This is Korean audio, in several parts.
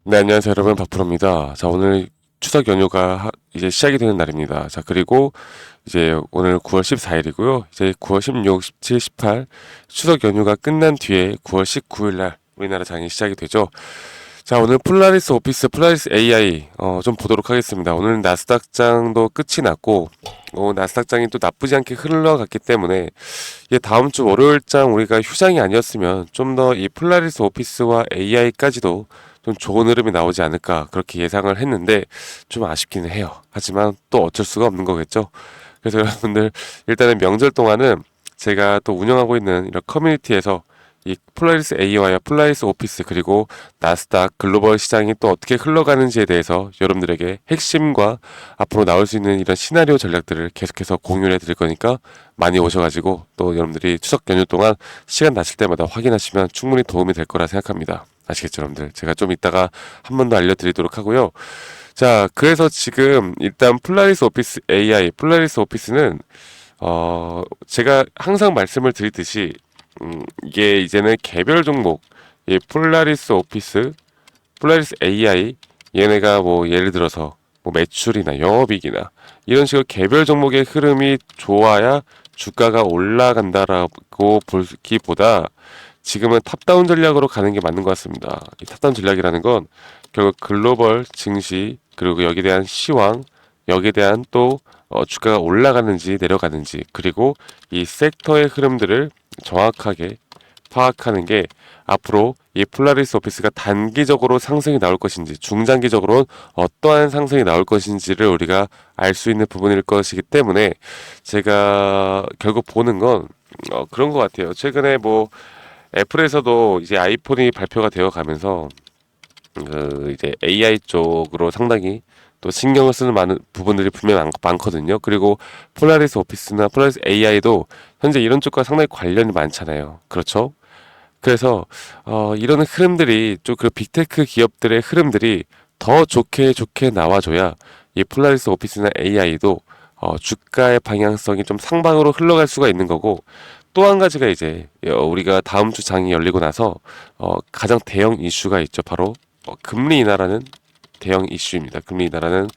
네, 안녕하세요, 여러분. 박프로입니다. 자, 오늘 추석 연휴가 이제 시작이 되는 날입니다. 자, 그리고 이제 오늘 9월 14일이고요. 이제 9월 16, 17, 18 추석 연휴가 끝난 뒤에 9월 19일 날 우리나라 장이 시작이 되죠. 자, 오늘 폴라리스 오피스, 폴라리스 AI 좀 보도록 하겠습니다. 오늘 나스닥장도 끝이 났고 나스닥장이 또 나쁘지 않게 흘러갔기 때문에 이게 다음 주 월요일장 우리가 휴장이 아니었으면 좀 더 이 폴라리스 오피스와 AI까지도 좀 좋은 흐름이 나오지 않을까 그렇게 예상을 했는데 좀 아쉽기는 해요. 하지만 또 어쩔 수가 없는 거겠죠. 그래서 여러분들 일단은 명절 동안은 제가 또 운영하고 있는 이런 커뮤니티에서 이 폴라리스 AI와 폴라리스 오피스 그리고 나스닥 글로벌 시장이 또 어떻게 흘러가는지에 대해서 여러분들에게 핵심과 앞으로 나올 수 있는 이런 시나리오 전략들을 계속해서 공유를 해드릴 거니까 많이 오셔가지고 또 여러분들이 추석 연휴 동안 시간 나실 때마다 확인하시면 충분히 도움이 될 거라 생각합니다. 아시겠죠, 여러분들? 제가 좀 이따가 한 번 더 알려드리도록 하고요. 자, 그래서 지금 일단 폴라리스 오피스 AI, 폴라리스 오피스는 제가 항상 말씀을 드리듯이 이게 이제는 개별 종목, 이 폴라리스 오피스, 폴라리스 AI 얘네가 뭐 예를 들어서 뭐 매출이나 영업이익이나 이런 식으로 개별 종목의 흐름이 좋아야 주가가 올라간다라고 보기보다 지금은 탑다운 전략으로 가는 게 맞는 것 같습니다. 이 탑다운 전략이라는 건 결국 글로벌 증시 그리고 여기에 대한 시황 여기에 대한 또 주가가 올라가는지 내려가는지 그리고 이 섹터의 흐름들을 정확하게 파악하는 게 앞으로 이 폴라리스 오피스가 단기적으로 상승이 나올 것인지 중장기적으로는 어떠한 상승이 나올 것인지를 우리가 알 수 있는 부분일 것이기 때문에 제가 결국 보는 건 그런 것 같아요. 최근에 뭐 애플에서도 이제 아이폰이 발표가 되어 가면서 그 이제 AI 쪽으로 상당히 또 신경을 쓰는 많은 부분들이 분명 많거든요. 그리고 폴라리스 오피스나 폴라리스 AI도 현재 이런 쪽과 상당히 관련이 많잖아요. 그렇죠? 그래서 이런 흐름들이 좀 그 빅테크 기업들의 흐름들이 더 좋게 나와줘야 이 폴라리스 오피스나 AI도 주가의 방향성이 좀 상방으로 흘러갈 수가 있는 거고 또 한 가지가 이제 우리가 다음 주 장이 열리고 나서 가장 대형 이슈가 있죠. 바로 금리 인하라는 대형 이슈입니다. 금리 인하라는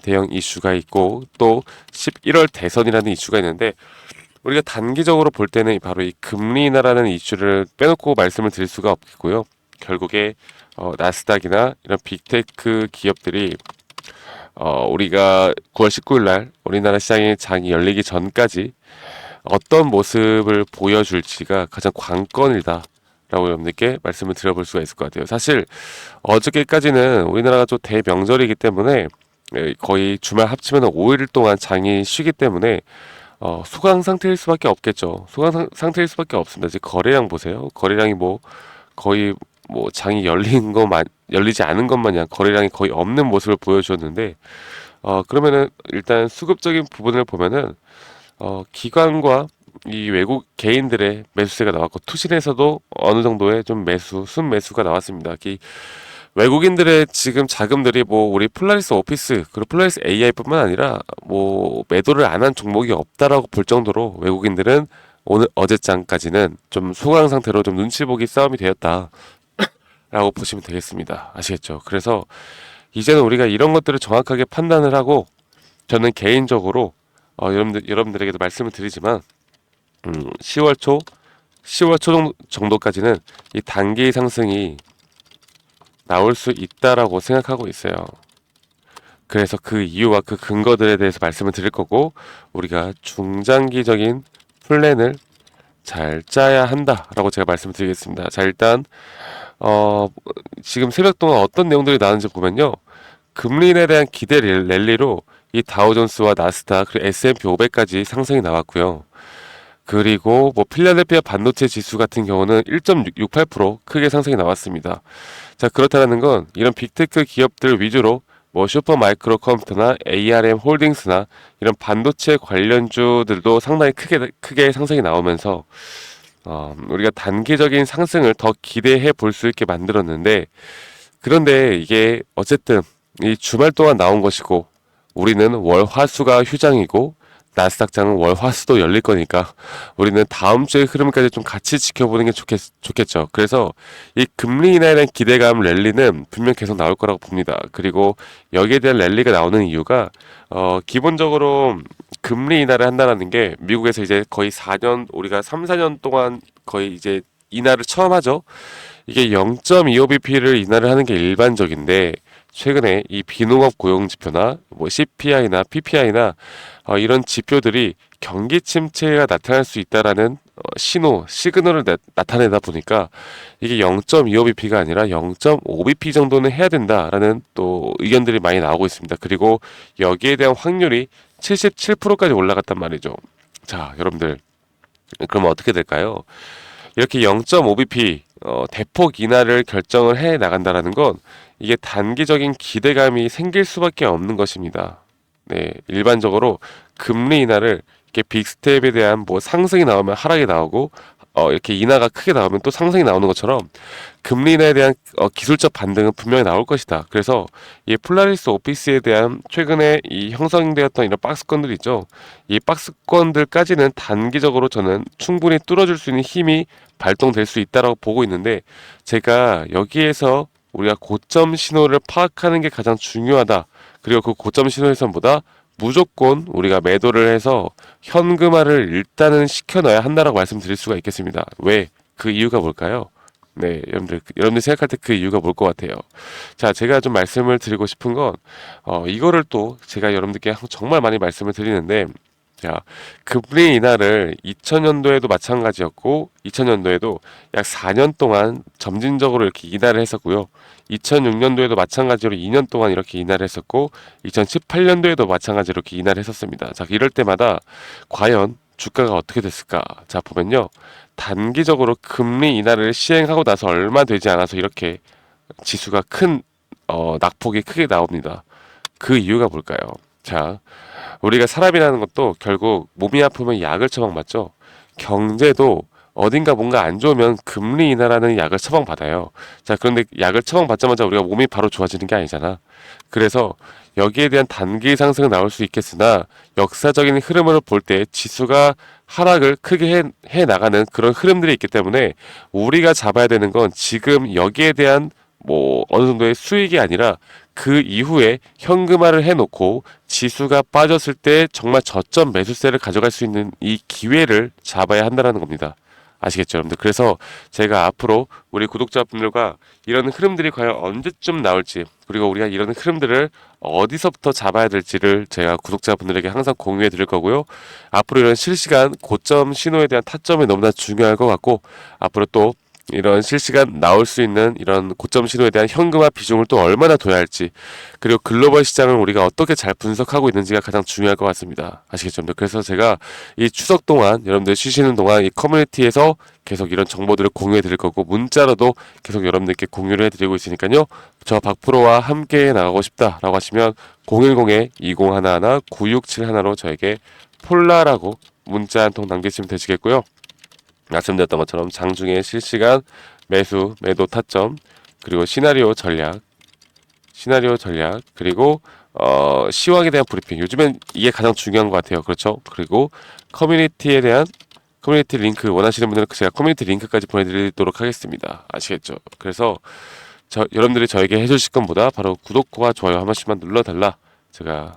대형 이슈가 있고 또 11월 대선이라는 이슈가 있는데 우리가 단기적으로 볼 때는 바로 이 금리 인하라는 이슈를 빼놓고 말씀을 드릴 수가 없겠고요. 결국에 나스닥이나 이런 빅테크 기업들이 우리가 9월 19일 날 우리나라 시장의 장이 열리기 전까지 어떤 모습을 보여줄지가 가장 관건이다. 라고 여러분들께 말씀을 드려볼 수가 있을 것 같아요. 사실 어저께까지는 우리나라가 좀 대명절이기 때문에 거의 주말 합치면 5일 동안 장이 쉬기 때문에 소강 상태일 수밖에 없겠죠. 소강 상태일 수밖에 없습니다. 이제 거래량 보세요. 거래량이 뭐 거의 뭐 장이 열린 것만 열리지 않은 것 마냥 거래량이 거의 없는 모습을 보여주었는데 그러면은 일단 수급적인 부분을 보면은 기관과 이 외국 개인들의 매수세가 나왔고 투신에서도 어느 정도의 좀 순매수가 나왔습니다. 외국인들의 지금 자금들이 뭐 우리 폴라리스 오피스 그리고 폴라리스 AI뿐만 아니라 뭐 매도를 안 한 종목이 없다라고 볼 정도로 외국인들은 오늘 어제장까지는 좀 소강 상태로 좀 눈치 보기 싸움이 되었다라고 보시면 되겠습니다. 아시겠죠? 그래서 이제는 우리가 이런 것들을 정확하게 판단을 하고 저는 개인적으로 여러분들에게도 말씀을 드리지만 10월 초 10월 초 정도까지는 이 단기 상승이 나올 수 있다라고 생각하고 있어요. 그래서 그 이유와 그 근거들에 대해서 말씀을 드릴 거고 우리가 중장기적인 플랜을 잘 짜야 한다라고 제가 말씀을 드리겠습니다. 자, 일단 지금 새벽 동안 어떤 내용들이 나오는지 보면요. 금리 인하에 대한 기대 랠리로 이 다우존스와 나스닥 그리고 S&P 500까지 상승이 나왔고요. 그리고 뭐 필라델피아 반도체 지수 같은 경우는 1.68% 크게 상승이 나왔습니다. 자, 그렇다는 건 이런 빅테크 기업들 위주로 뭐 슈퍼 마이크로 컴퓨터나 ARM 홀딩스나 이런 반도체 관련주들도 상당히 크게 상승이 나오면서 우리가 단기적인 상승을 더 기대해 볼 수 있게 만들었는데 그런데 이게 어쨌든 이 주말 동안 나온 것이고 우리는 월, 화, 수가 휴장이고 나스닥장은 월, 화, 수도 열릴 거니까 우리는 다음 주의 흐름까지 좀 같이 지켜보는 게 좋겠죠. 그래서 이 금리 인하에 대한 기대감 랠리는 분명 계속 나올 거라고 봅니다. 그리고 여기에 대한 랠리가 나오는 이유가 기본적으로 금리 인하를 한다는 게 미국에서 이제 거의 4년, 우리가 3, 4년 동안 거의 이제 인하를 처음 하죠. 이게 0.25bp를 인하를 하는 게 일반적인데 최근에 이 비농업 고용 지표나 뭐 CPI나 PPI나 이런 지표들이 경기 침체가 나타날 수 있다라는 시그널을 나타내다 보니까 이게 0.25bp가 아니라 0.5bp 정도는 해야 된다라는 또 의견들이 많이 나오고 있습니다. 그리고 여기에 대한 확률이 77%까지 올라갔단 말이죠. 자, 여러분들 그러면 어떻게 될까요? 이렇게 0.5bp 대폭 인하를 결정을 해 나간다라는 건 이게 단기적인 기대감이 생길 수밖에 없는 것입니다. 네, 일반적으로 금리 인하를 이렇게 빅스텝에 대한 뭐 상승이 나오면 하락이 나오고 이렇게 인하가 크게 나오면 또 상승이 나오는 것처럼 금리 인하에 대한 기술적 반등은 분명히 나올 것이다. 그래서 이 폴라리스 오피스에 대한 최근에 이 형성되었던 이런 박스권들 있죠. 이 박스권들까지는 단기적으로 저는 충분히 뚫어줄 수 있는 힘이 발동될 수 있다라고 보고 있는데 제가 여기에서 우리가 고점 신호를 파악하는 게 가장 중요하다. 그리고 그 고점 신호에서보다 무조건 우리가 매도를 해서 현금화를 일단은 시켜놔야 한다라고 말씀드릴 수가 있겠습니다. 왜? 그 이유가 뭘까요? 네, 여러분들 생각할 때 그 이유가 뭘 것 같아요? 자, 제가 좀 말씀을 드리고 싶은 건, 이거를 또 제가 여러분들께 정말 많이 말씀을 드리는데, 자, 금리 인하를 2000년도에도 마찬가지였고 2000년도에도 약 4년 동안 점진적으로 이렇게 인하를 했었고요. 2006년도에도 마찬가지로 2년 동안 이렇게 인하를 했었고 2018년도에도 마찬가지로 이렇게 인하를 했었습니다. 자, 이럴 때마다 과연 주가가 어떻게 됐을까? 자, 보면요. 단기적으로 금리 인하를 시행하고 나서 얼마 되지 않아서 이렇게 지수가 큰 낙폭이 크게 나옵니다. 그 이유가 뭘까요? 자, 우리가 사람이라는 것도 결국 몸이 아프면 약을 처방받죠. 경제도 어딘가 뭔가 안 좋으면 금리 인하라는 약을 처방받아요. 자, 그런데 약을 처방받자마자 우리가 몸이 바로 좋아지는 게 아니잖아. 그래서 여기에 대한 단기 상승은 나올 수 있겠으나 역사적인 흐름을 볼 때 지수가 하락을 크게 해 나가는 그런 흐름들이 있기 때문에 우리가 잡아야 되는 건 지금 여기에 대한 뭐 어느 정도의 수익이 아니라 그 이후에 현금화를 해놓고 지수가 빠졌을 때 정말 저점 매수세를 가져갈 수 있는 이 기회를 잡아야 한다는 겁니다. 아시겠죠, 여러분들? 그래서 제가 앞으로 우리 구독자분들과 이런 흐름들이 과연 언제쯤 나올지, 그리고 우리가 이런 흐름들을 어디서부터 잡아야 될지를 제가 구독자분들에게 항상 공유해 드릴 거고요. 앞으로 이런 실시간 고점 신호에 대한 타점이 너무나 중요할 것 같고, 앞으로 또 이런 실시간 나올 수 있는 이런 고점 신호에 대한 현금화 비중을 또 얼마나 둬야 할지, 그리고 글로벌 시장을 우리가 어떻게 잘 분석하고 있는지가 가장 중요할 것 같습니다. 아시겠죠? 그래서 제가 이 추석 동안 여러분들 쉬시는 동안 이 커뮤니티에서 계속 이런 정보들을 공유해 드릴 거고 문자로도 계속 여러분들께 공유를 해 드리고 있으니까요. 저 박프로와 함께 나가고 싶다라고 하시면 010-2011-9671로 저에게 폴라라고 문자 한 통 남기시면 되시겠고요. 말씀드렸던 것처럼 장중에 실시간 매수, 매도 타점, 그리고 시나리오 전략, 그리고 시황에 대한 브리핑. 요즘엔 이게 가장 중요한 것 같아요. 그렇죠? 그리고 커뮤니티에 대한 커뮤니티 링크 원하시는 분들은 제가 커뮤니티 링크까지 보내드리도록 하겠습니다. 아시겠죠? 그래서 여러분들이 저에게 해주실 것보다 바로 구독과 좋아요 한 번씩만 눌러달라. 제가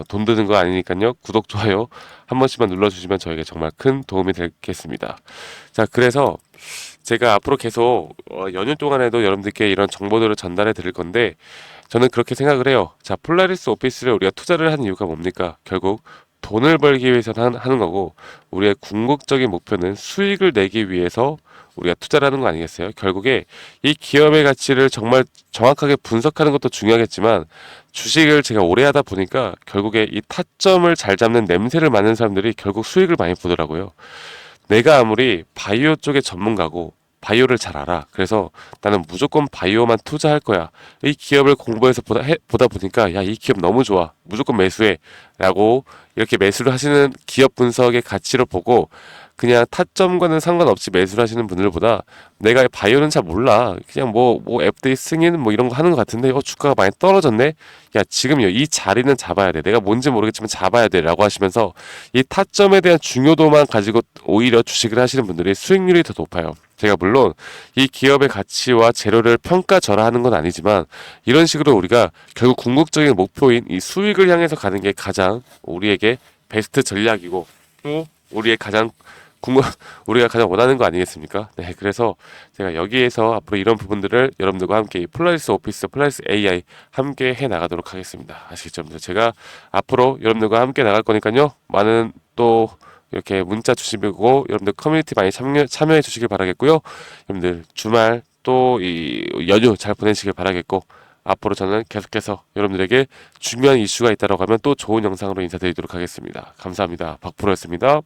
돈 드는 거 아니니까요. 구독, 좋아요 한 번씩만 눌러주시면 저에게 정말 큰 도움이 되겠습니다. 자, 그래서 제가 앞으로 계속 연휴 동안에도 여러분들께 이런 정보들을 전달해 드릴 건데 저는 그렇게 생각을 해요. 자, 폴라리스 오피스를 우리가 투자를 하는 이유가 뭡니까? 결국 돈을 벌기 위해서 하는 거고 우리의 궁극적인 목표는 수익을 내기 위해서 우리가 투자를 하는 거 아니겠어요? 결국에 이 기업의 가치를 정말 정확하게 분석하는 것도 중요하겠지만 주식을 제가 오래 하다 보니까 결국에 이 타점을 잘 잡는 냄새를 맡는 사람들이 결국 수익을 많이 보더라고요. 내가 아무리 바이오 쪽의 전문가고 바이오를 잘 알아. 그래서 나는 무조건 바이오만 투자할 거야. 이 기업을 공부해서 보다 보니까 야, 이 기업 너무 좋아. 무조건 매수해. 라고 이렇게 매수를 하시는 기업 분석의 가치를 보고 그냥 타점과는 상관없이 매수를 하시는 분들보다 내가 바이오는 잘 몰라. 그냥 뭐 앱데이 승인 뭐 이런 거 하는 것 같은데 주가가 많이 떨어졌네. 야, 지금요. 이 자리는 잡아야 돼. 내가 뭔지 모르겠지만 잡아야 돼라고 하시면서 이 타점에 대한 중요도만 가지고 오히려 주식을 하시는 분들이 수익률이 더 높아요. 제가 물론 이 기업의 가치와 재료를 평가절하하는 건 아니지만 이런 식으로 우리가 결국 궁극적인 목표인 이 수익을 향해서 가는 게 가장 우리에게 베스트 전략이고 또 우리의 가장 궁금 우리가 가장 원하는 거 아니겠습니까? 네, 그래서 제가 여기에서 앞으로 이런 부분들을 여러분들과 함께 이 폴라리스 오피스, 폴라리스 AI 함께 해 나가도록 하겠습니다. 아시겠죠? 그래서 제가 앞으로 여러분들과 함께 나갈 거니까요. 많은 또 이렇게 문자 주시고 여러분들 커뮤니티 많이 참여해 주시길 바라겠고요. 여러분들 주말 또 이 연휴 잘 보내시길 바라겠고 앞으로 저는 계속해서 여러분들에게 중요한 이슈가 있다고 하면 또 좋은 영상으로 인사드리도록 하겠습니다. 감사합니다. 박프로였습니다.